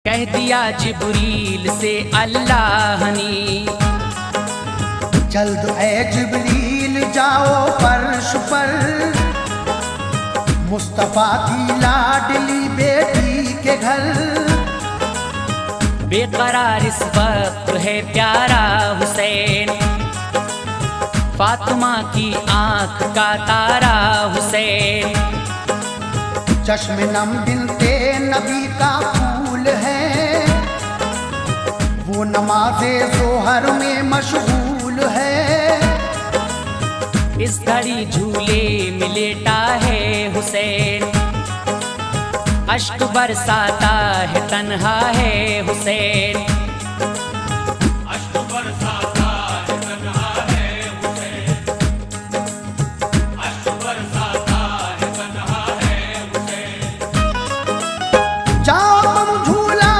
कह दिया जिब्रील से अल्लाह ने, जल्द ए जिब्रील जाओ फर्श पर, मुस्तफा की लाडली बेटी के घर। बेकरार इस वक्त है प्यारा हुसैन, फातिमा की आंख का तारा हुसैन। चश्मे नम बिनते नबी का फूल है, वो नमाज़े ज़ोहर में मशगूल है। इस घड़ी झूले में लेटा है हुसैन, अश्क बरसाता है तन्हा है हुसैन।